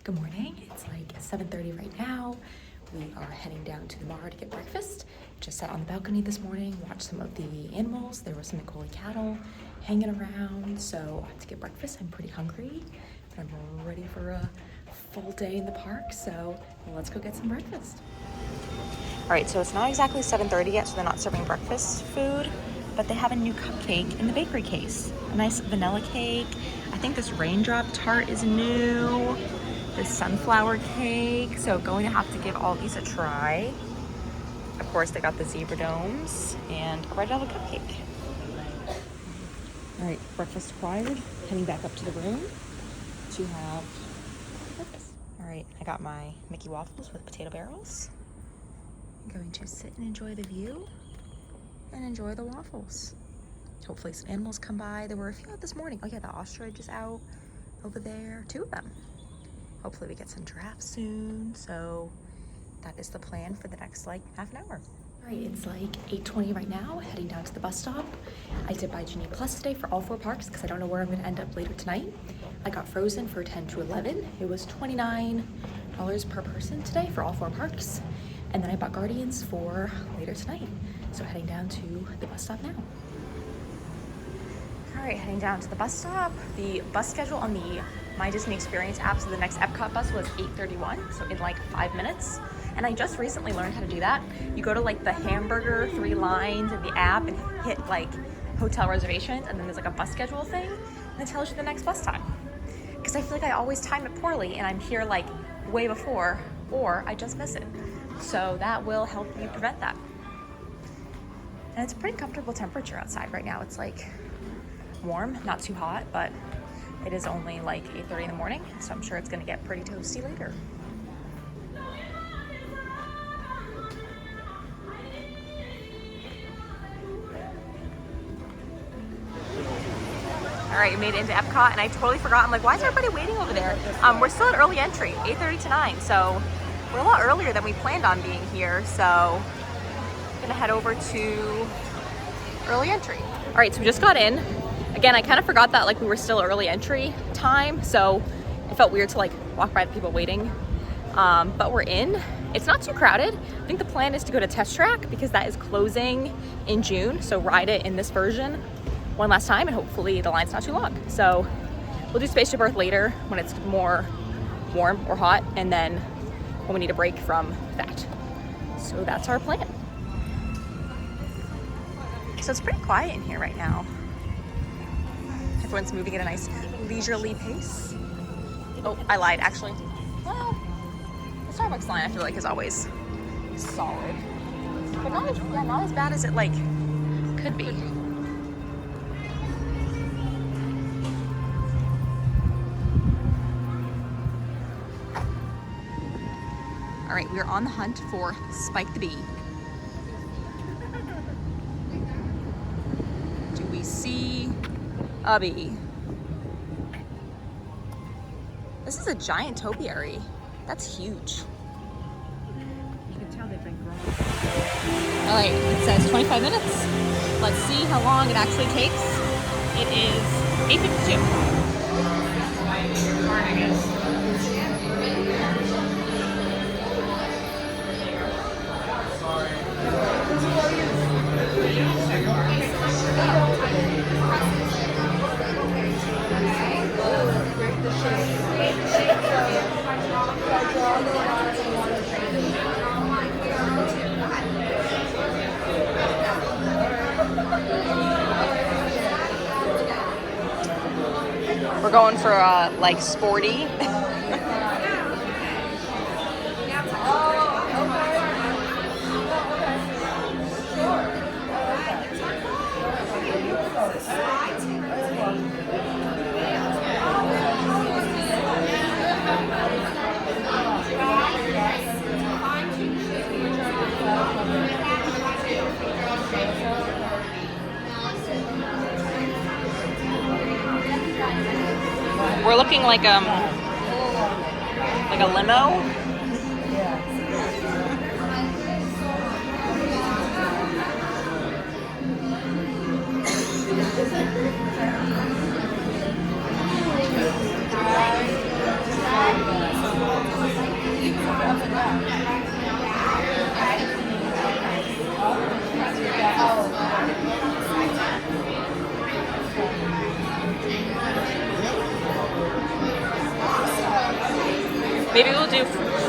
Good morning. It's like 7:30 right now. We are heading down to the bar to get breakfast. Just sat on the balcony this morning, watched some of the animals. There were some Collie cattle hanging around, so I have to get breakfast. I'm pretty hungry, but I'm ready for a full day in the park, so let's go get some breakfast. All right, so it's not exactly 7:30 yet, so they're not serving breakfast food, but they have a new cupcake in the bakery case. A nice vanilla cake. I think this raindrop tart is new. This sunflower cake. So going to have to give all these a try. Of course, they got the zebra domes and a red velvet cupcake. All right, breakfast required. Heading back up to the room to have breakfast. All right, I got my Mickey waffles with potato barrels. I'm going to sit and enjoy the view and enjoy the waffles. Hopefully some animals come by. There were a few out this morning. Oh yeah, the ostrich is out over there, 2 of them. Hopefully we get some giraffes soon. So that is the plan for the next like half an hour. All right, it's like 8:20 right now, heading down to the bus stop. I did buy Genie Plus today for all 4 parks because I don't know where I'm gonna end up later tonight. I got Frozen for 10 to 11. It was $29 per person today for all 4 parks. And then I bought Guardians for later tonight. So heading down to the bus stop now. All right, heading down to the bus stop. The bus schedule on the My Disney Experience app, so the next EPCOT bus was 8:31, so in like 5 minutes. And I just recently learned how to do that. You go to like the hamburger 3 lines in the app and hit like hotel reservations, and then there's like a bus schedule thing, and it tells you the next bus time. Because I feel like I always time it poorly, and I'm here like way before, or I just miss it. So that will help you prevent that. And it's a pretty comfortable temperature outside right now. It's like warm, not too hot, but it is only like 8:30 in the morning, so I'm sure it's gonna get pretty toasty later. All right, we made it into EPCOT, and I totally forgot. I'm like, why is everybody waiting over there? We're still at early entry, 8:30 to 9, so we're a lot earlier than we planned on being here, so I'm gonna head over to early entry. All right, so we just got in. Again, I kind of forgot that like we were still early entry time, so it felt weird to like walk by the people waiting. But we're in. It's not too crowded. I think the plan is to go to Test Track because that is closing in June, so ride it in this version one last time, and hopefully the line's not too long. So we'll do Spaceship Earth later when it's more warm or hot, and then when we need a break from that. So that's our plan. So it's pretty quiet in here right now. Everyone's moving at a nice leisurely pace. Oh, I lied, actually. Well, the Starbucks line I feel like is always solid, but not as bad as it like could be. All right, we are on the hunt for Spike the Bee. Do we see a bee? This is a giant topiary. That's huge. You can tell they've been growing. All right, it says 25 minutes. Let's see how long it actually takes. It is 8:52. We're going for like sporty. We're looking like a limo.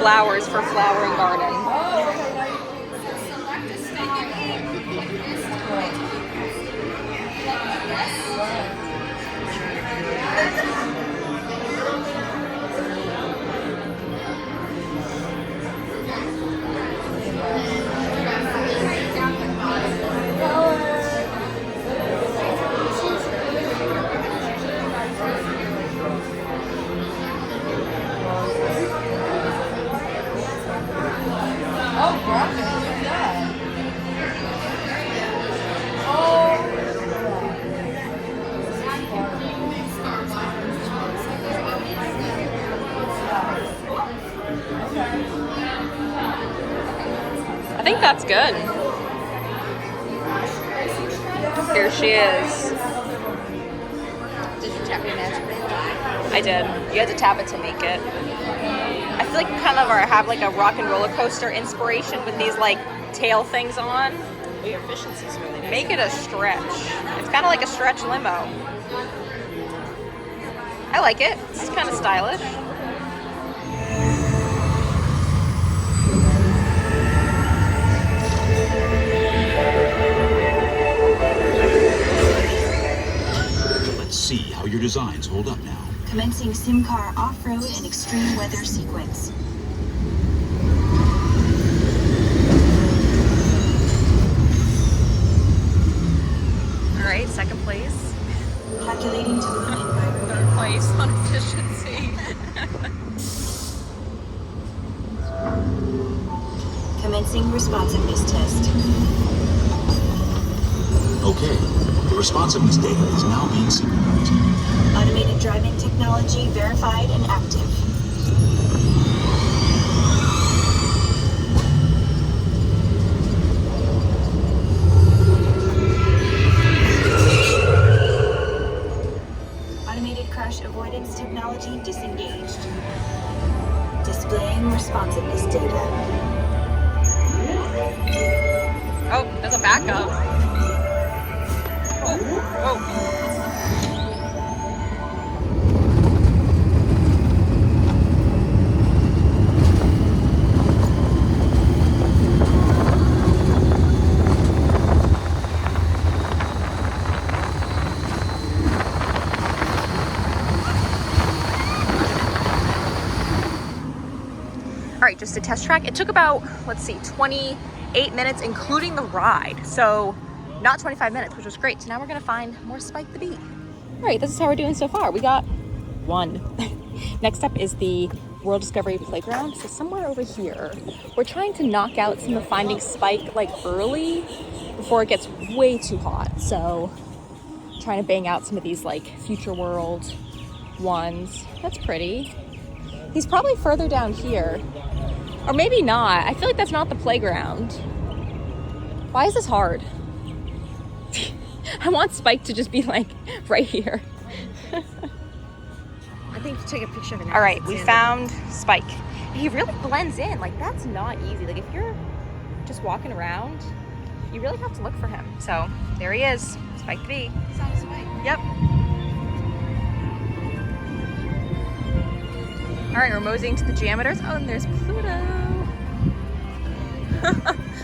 flowers for flowering garden. I think that's good. Here she is. Did you tap your magic ring? I did. You had to tap it to make it. I feel like kind of have like a rock and roller coaster inspiration with these like tail things on. Well, your efficiency's really nice. Make it a stretch. It's kind of like a stretch limo. I like it. It's kind of stylish. Let's see how your designs hold up now. Commencing SimCar off-road and extreme weather sequence. All right, second place. Calculating to limit by road. Third place on efficiency. Commencing responsiveness test. Okay, the responsiveness data is now being synchronized. Automated driving technology verified and active. Automated crash avoidance technology disengaged. Displaying responsiveness data. Oh, there's a backup. Oh, whoa. All right, just a test track. It took about, let's see, 28 minutes, including the ride. So not 25 minutes, which was great. So now we're gonna find more Spike the Bee. All right, this is how we're doing so far. We got one. Next up is the World Discovery Playground. So somewhere over here, we're trying to knock out some of Finding Spike like early before it gets way too hot. So trying to bang out some of these like Future World ones. That's pretty. He's probably further down here. Or maybe not. I feel like that's not the playground. Why is this hard? I want Spike to just be like right here. I think you take a picture of it. All right, we found Spike. He really blends in. Like, that's not easy. Like, if you're just walking around, you really have to look for him. So there he is, Spike the Bee. Sounds Spike. Yep. All right, we're moseying to the geometers. Oh, and there's Pluto.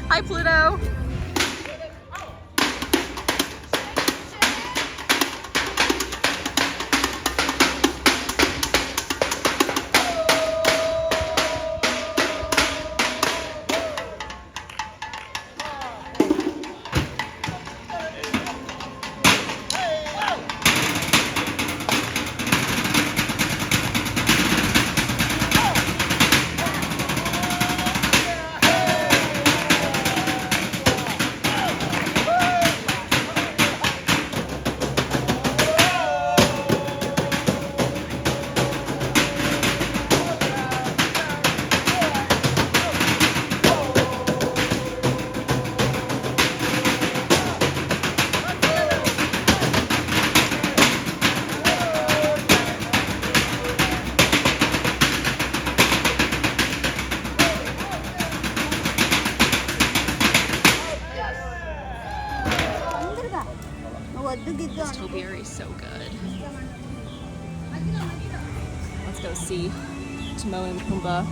Hi, Pluto. This topiary is so good. Let's go see Timon and Pumbaa.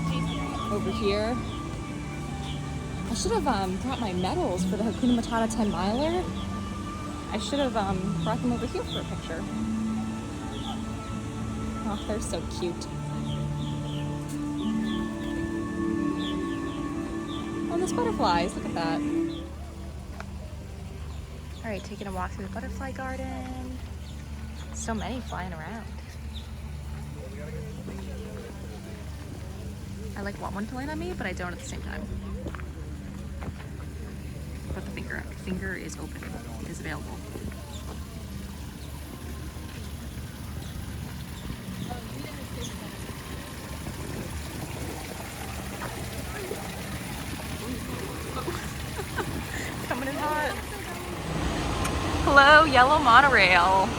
over here. I should have brought my medals for the Hakuna Matata 10 miler. I should have brought them over here for a picture. Oh, they're so cute. Oh, there's butterflies, look at that. All right, taking a walk through the butterfly garden. So many flying around. I like want one to land on me, but I don't at the same time. Put the finger up. Finger is open, is available. Coming in hot. Hello, yellow monorail.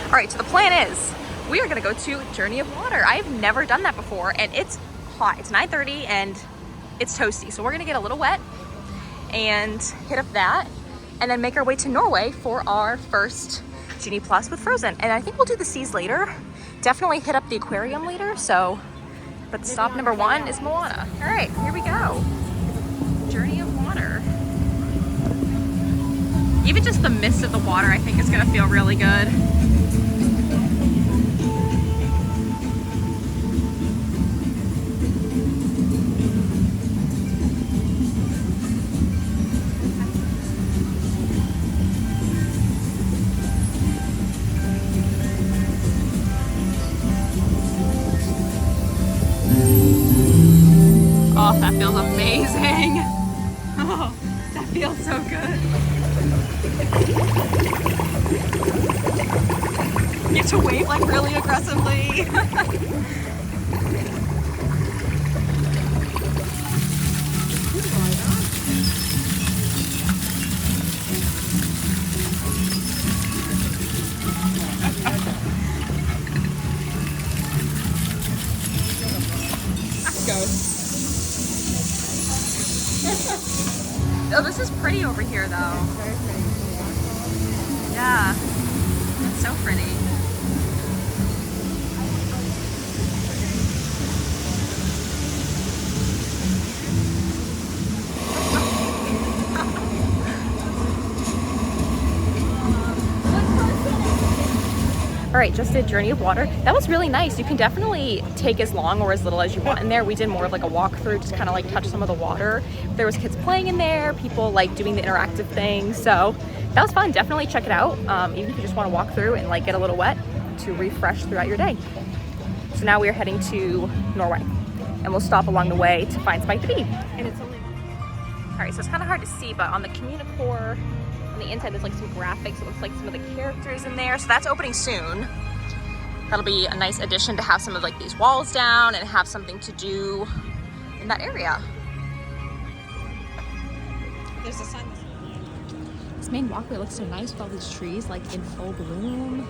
All right, so the plan is we are gonna go to Journey of Water. I've never done that before, and it's hot. It's 9:30 and it's toasty. So we're gonna get a little wet and hit up that, and then make our way to Norway for our first Genie Plus with Frozen. And I think we'll do the seas later. Definitely hit up the aquarium later. So, but stop number one is Moana. All right, here we go. Journey of Water. Even just the mist of the water, I think, is gonna feel really good. Oh, that feels amazing. Oh, that feels so good. You have to wave like really aggressively. Oh, this is pretty over here though. Very pretty. Yeah, it's so pretty. All right, just did Journey of Water. That was really nice. You can definitely take as long or as little as you want in there. We did more of like a walkthrough, just kind of like touch some of the water. There was kids playing in there, people like doing the interactive things. So that was fun. Definitely check it out. Even if you just want to walk through and like get a little wet to refresh throughout your day. So now we are heading to Norway, and we'll stop along the way to find Spike the Bee. And it's only... All right, so it's kind of hard to see, but on the Communicore, on the inside, there's like some graphics. It looks like some of the characters in there. So that's opening soon. That'll be a nice addition to have some of like these walls down and have something to do in that area. There's a sign. This main walkway looks so nice with all these trees like in full bloom.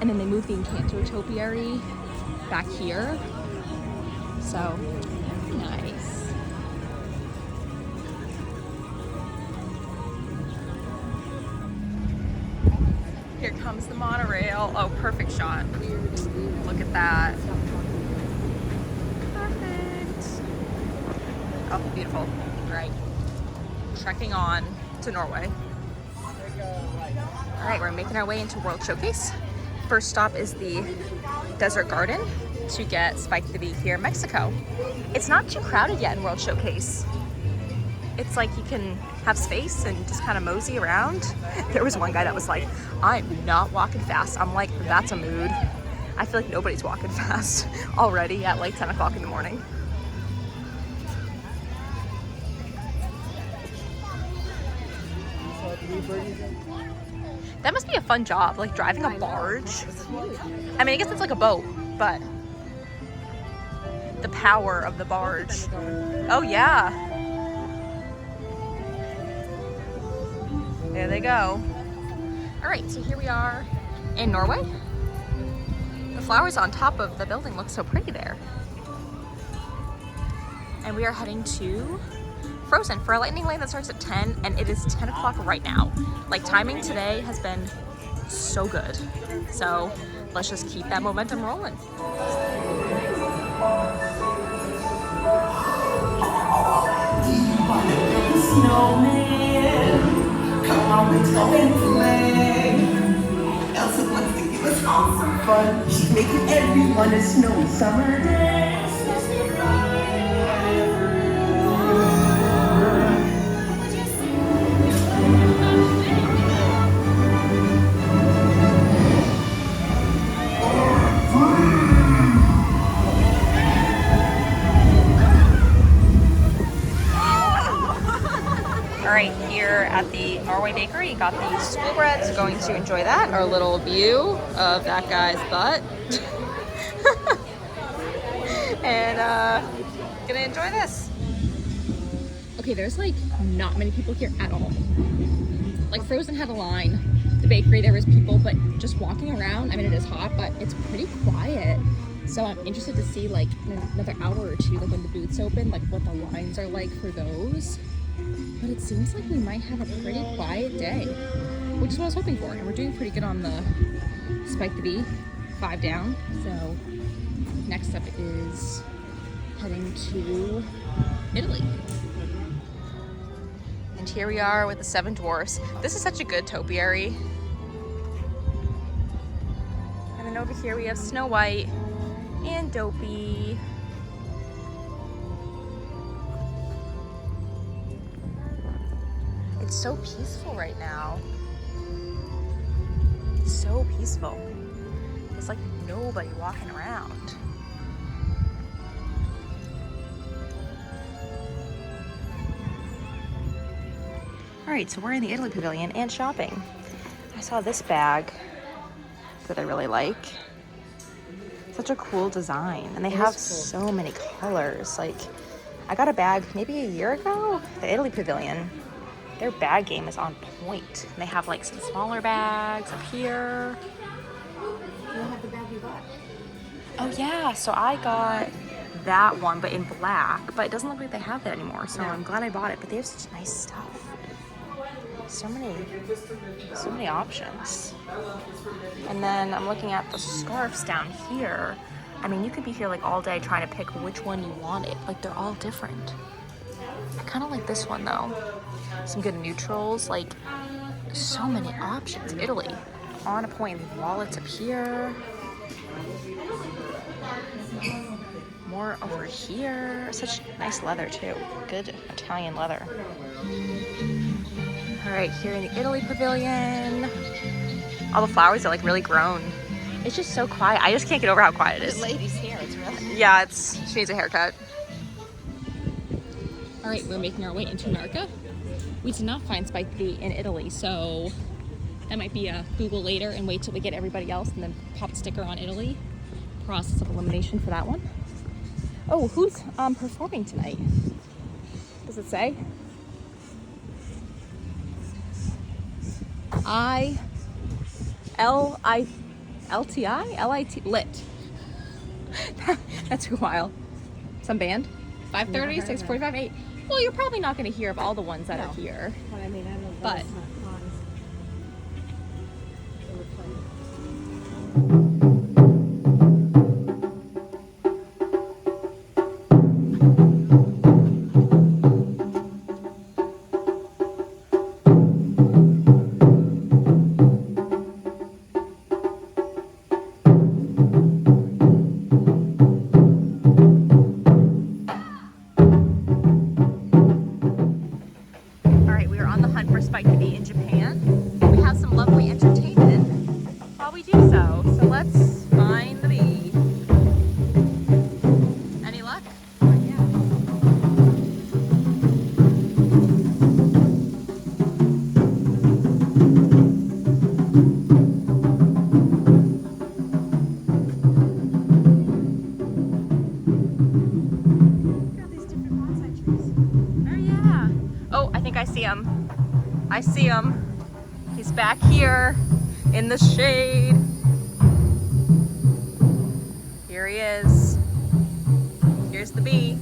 And then they moved the Encanto topiary back here. So nice. Here comes the monorail. Oh, perfect shot. Look at that. Perfect. Oh, beautiful. All right. Trekking on to Norway. All right, we're making our way into World Showcase. First stop is the Desert Garden to get Spike the Bee here in Mexico. It's not too crowded yet in World Showcase. It's like you can have space and just kind of mosey around. There was one guy that was like, I'm not walking fast. I'm like, that's a mood. I feel like nobody's walking fast already at like 10 o'clock in the morning. That must be a fun job, like driving a barge. I mean, I guess it's like a boat, but the power of the barge. Oh yeah. There they go. All right, so here we are in Norway. The flowers on top of the building look so pretty there. And we are heading to Frozen for a lightning lane that starts at 10, and it is 10 o'clock right now. Like, timing today has been so good. So let's just keep that momentum rolling. snowman. Come on, let's go and play. Elsa wants to give us all some fun. She's making everyone a snowy summer day. All right, here at the Norway Bakery, got the school breads. Going to enjoy that. Our little view of that guy's butt. And gonna enjoy this. Okay, there's like not many people here at all. Like Frozen had a line. The bakery, there was people, but just walking around, I mean, it is hot, but it's pretty quiet. So I'm interested to see like in another hour or two, like when the booths open, like what the lines are like for those. But it seems like we might have a pretty quiet day, which is what I was hoping for. And we're doing pretty good on the Spike the Bee, 5 down. So next up is heading to Italy. And here we are with the 7 Dwarfs. This is such a good topiary. And then over here we have Snow White and Dopey. It's so peaceful right now. It's so peaceful. There's like nobody walking around. All right, so we're in the Italy Pavilion and shopping. I saw this bag that I really like. Such a cool design, and they have so many colors. Like, I got a bag maybe a year ago, the Italy Pavilion. Their bag game is on point. And they have like some smaller bags up here. You don't have the bag you got. Oh yeah, so I got that one, but in black, but it doesn't look like they have that anymore, so I'm glad I bought it. But they have such nice stuff. So many options. And then I'm looking at the scarves down here. I mean, you could be here like all day trying to pick which one you wanted. Like, they're all different. I kind of like this one though. Some good neutrals, like so many options. Italy, on a point. Wallets up here. More over here. Such nice leather too. Good Italian leather. All right, here in the Italy Pavilion. All the flowers are like really grown. It's just so quiet. I just can't get over how quiet it is. The lady's hair, it's really... Yeah, she needs a haircut. All right, we're making our way into Narca. We did not find Spike the Bee in Italy, so that might be a Google later and wait till we get everybody else and then pop the sticker on Italy. Process of elimination for that one. Oh, who's performing tonight? Does it say? L-I-T-I? Lit. That took a while. Some band? 5:30, 6:45, 8. Well, you're probably not going to hear of all the ones that are here. But I mean, I know But- that's not fun. They were playing. All right, we are on the hunt for Spike the Bee in Japan. We have some lovely entertainment while we do so. So let's find the bee. Any luck? Oh yeah. Oh, I think I see him. I see him. He's back here in the shade. Here he is. Here's the bee.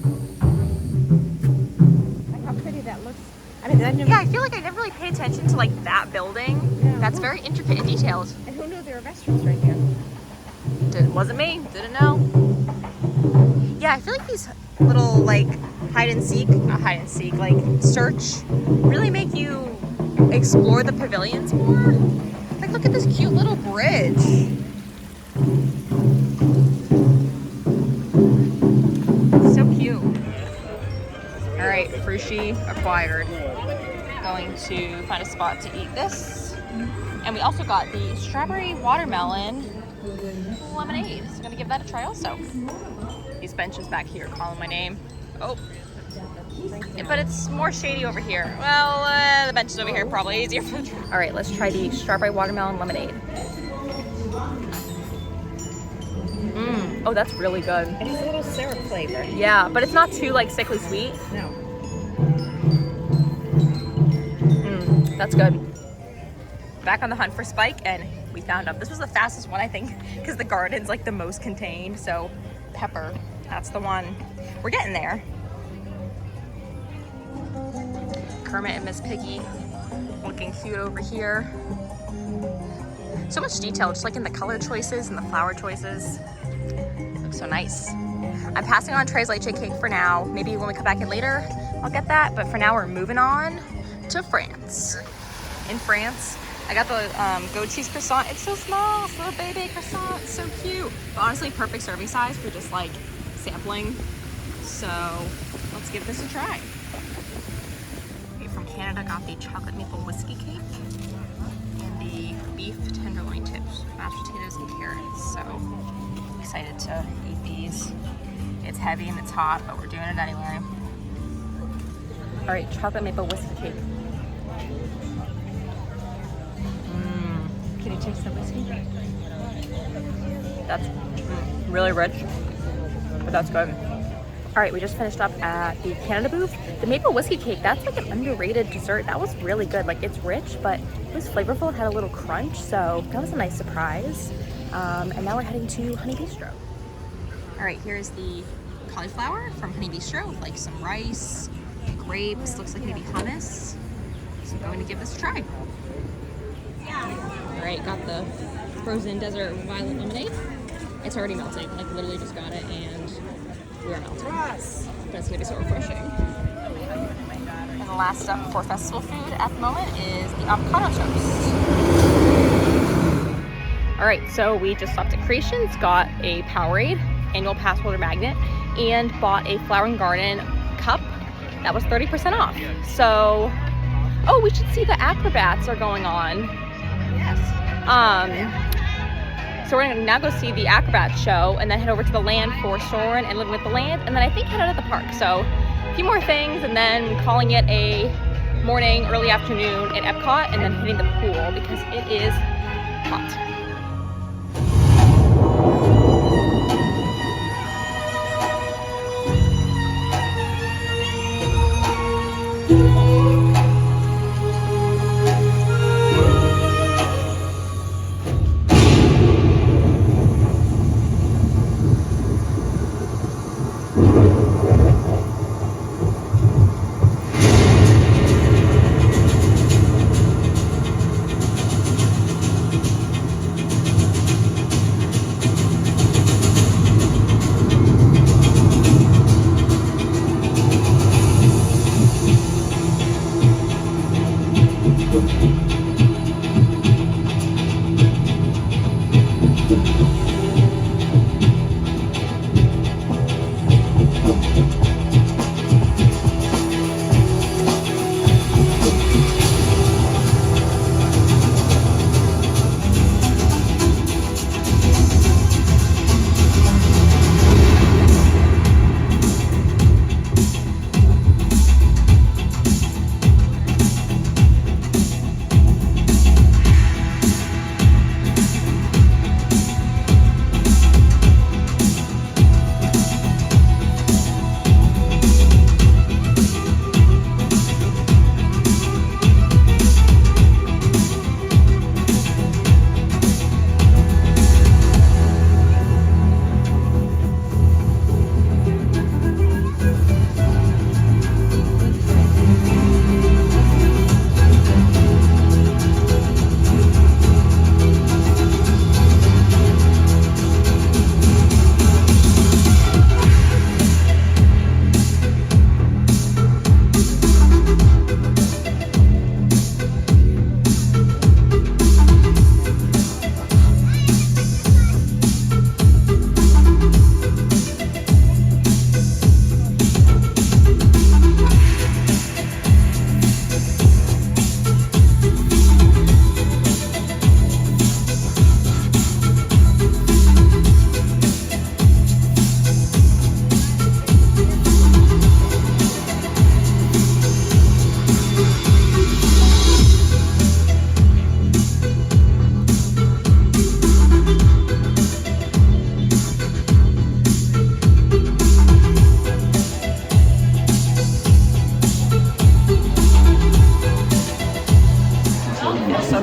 Like how pretty that looks. I mean, I never, Yeah, I feel like I never really paid attention to like that building. Yeah. That's very intricate and detailed. and who knew there were restaurants right there? Wasn't me. Didn't know. Yeah, I feel like these little like hide and seek, not hide and seek, like search, really make you explore the pavilions more. Like, look at this cute little bridge. So cute. All right, Frushi acquired. Going to find a spot to eat this. And we also got the strawberry watermelon lemonade. So I'm gonna give that a try also. These benches back here calling my name. Oh, but it's more shady over here. Well, the benches over here are probably easier for the. All right, let's try the strawberry watermelon lemonade. Oh, that's really good. It has a little syrup flavor. Yeah, but it's not too like sickly sweet. No. That's good. Back on the hunt for Spike, and we found him. This was the fastest one, I think, because the garden's like the most contained. So Pepper, that's the one. We're getting there. Kermit and Miss Piggy looking cute over here. So much detail, just like in the color choices and the flower choices. Looks so nice. I'm passing on Trey's leche cake for now. Maybe when we come back in later, I'll get that. But for now, we're moving on to France. In France, I got the goat cheese croissant. It's so small, it's a little baby croissant. It's so cute. But honestly, perfect serving size for just like sampling. So let's give this a try. Okay, from Canada, got the chocolate maple whiskey cake and the beef tenderloin tips, mashed potatoes and carrots. So excited to eat these. It's heavy and it's hot, but we're doing it anyway. All right, chocolate maple whiskey cake. Can you taste the whiskey? That's really rich, but that's good. All right, we just finished up at the Canada booth. The maple whiskey cake, that's like an underrated dessert. That was really good. Like, it's rich, but it was flavorful and had a little crunch, so that was a nice surprise. And now we're heading to Honey Bistro. All right, here's the cauliflower from Honey Bistro, with like some rice, grapes, looks like maybe hummus. So I'm going to give this a try. All right, got the frozen desert violet lemonade. It's already melting, like literally just got it and we are melting. But it's gonna be so refreshing. And the last step for festival food at the moment is the avocado toast. All right, so we just stopped at Creations, got a Powerade annual pass holder magnet, and bought a Flower and Garden cup that was 30% off. So, oh, we should see the acrobats are going on. So we're gonna now go see the acrobat show and then head over to the land for Soarin' and Living with the Land, and then I think head out of the park. So a few more things, and then calling it a morning, early afternoon at EPCOT, and then hitting the pool because it is hot.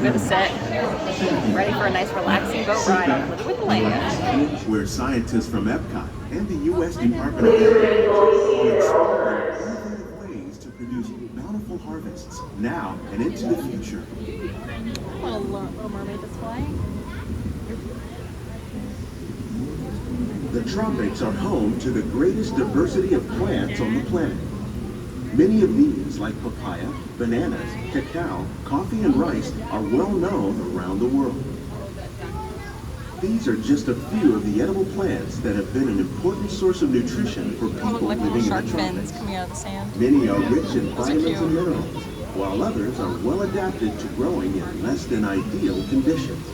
gonna sit, ready for a nice relaxing boat ride on Living with the Land. Where scientists from EPCOT and the U.S. Department of Agriculture are exploring innovative ways to produce bountiful harvests now and into the future. Little mermaid that's flying. The tropics are home to the greatest diversity of plants on the planet. Many of these, like papaya, bananas, cacao, coffee, and rice, are well known around the world. These are just a few of the edible plants that have been an important source of nutrition for people Like little living in shark the fins tropics. coming out of the sand. Many are rich in vitamins cute. and minerals, while others are well adapted to growing in less than ideal conditions.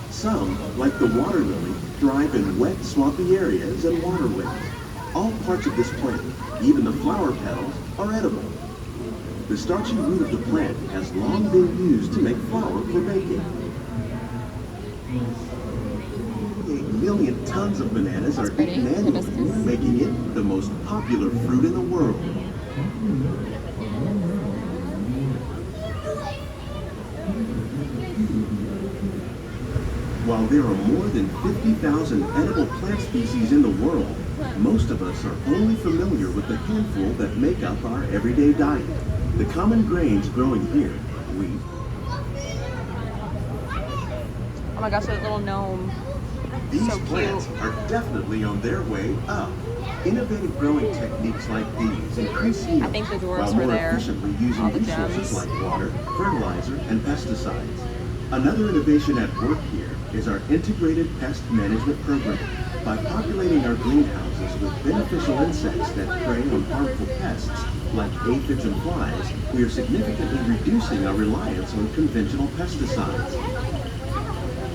Some, like the water lily, thrive in wet, swampy areas and waterways. All parts of this plant, even the flower petals, are edible. The starchy root of the plant has long been used to make flour for baking. 8 million tons of bananas are eaten annually, making it the most popular fruit in the world. While there are more than 50,000 edible plant species in the world, most of us are only familiar with the handful that make up our everyday diet. The common grains growing here, wheat. Oh my gosh, that little gnome. These So plants cute. are definitely on their way up. Innovative growing techniques like these increase yield I think the dwarves while were more there. efficiently using All the resources gems. like water, fertilizer, and pesticides. Another innovation at work here is our integrated pest management program. By populating our greenhouses with beneficial insects that prey on harmful pests, like aphids and flies, we are significantly reducing our reliance on conventional pesticides.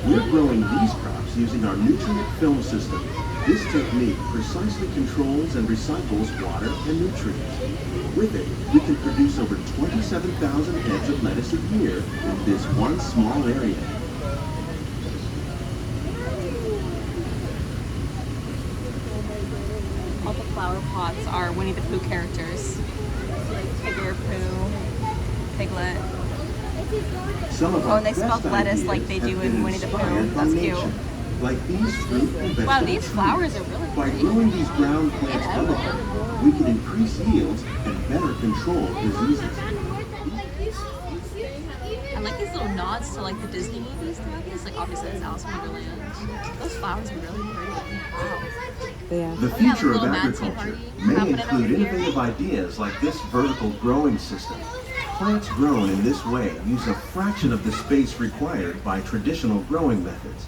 We're growing these crops using our nutrient film system. This technique precisely controls and recycles water and nutrients. With it, we can produce over 27,000 heads of lettuce a year in this one small area. All the flower pots are Winnie the Pooh characters. Tigger, Pooh, Piglet. Some of Oh, our and they best spelled lettuce ideas like they have do been in Winnie the Pooh. inspired by That's nature, cute. like these fruit and vegetable Wow, these trees. flowers are really By pretty. growing these ground plants And edible. vertically, we can increase yields and better control diseases. I like these little nods to like the Disney movies throughout this. Like obviously it's Alice in Wonderland. Those flowers are really pretty. Wow. Yeah. The Oh, yeah, future little of Nazi agriculture party may happening over include here. innovative ideas like this vertical growing system. Plants grown in this way use a fraction of the space required by traditional growing methods.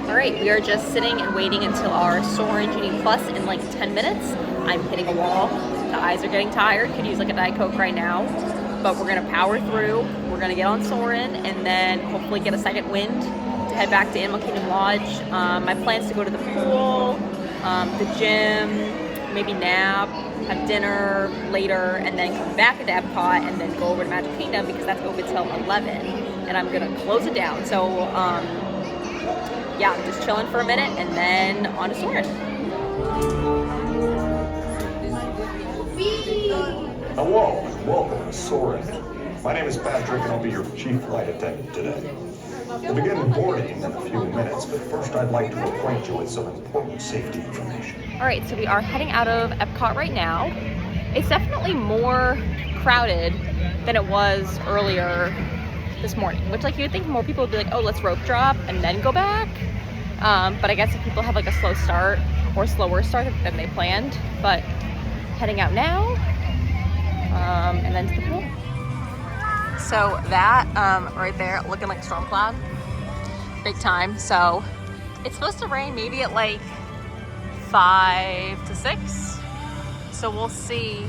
All right, we are just sitting and waiting until our Soarin' Genie Plus in like 10 minutes. I'm hitting a wall. The eyes are getting tired. Could use like a Diet Coke right now. But we're gonna power through. We're gonna get on Soarin' and then hopefully get a second wind to head back to Animal Kingdom Lodge. My plan is to go to the pool, the gym, maybe nap, have dinner later, and then come back into Epcot and then go over to Magic Kingdom because that's open till 11. And I'm gonna close it down. So yeah, I'm just chilling for a minute and then on to Soarin'. Hello and welcome to Soarin'. My name is Patrick and I'll be your chief flight attendant today. We'll begin boarding in a few minutes, but first I'd like to acquaint you with some important safety information. All right, so we are heading out of Epcot right now. It's definitely more crowded than it was earlier this morning, which like you would think more people would be like, oh, let's rope drop and then go back. But I guess if people have like a slow start or slower start than they planned, but heading out now and then to the pool. So that right there looking like a storm cloud, big time. So it's supposed to rain maybe at like 5 to 6. So we'll see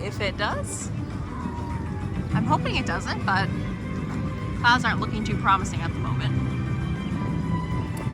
if it does. I'm hoping it doesn't, but clouds aren't looking too promising at the moment.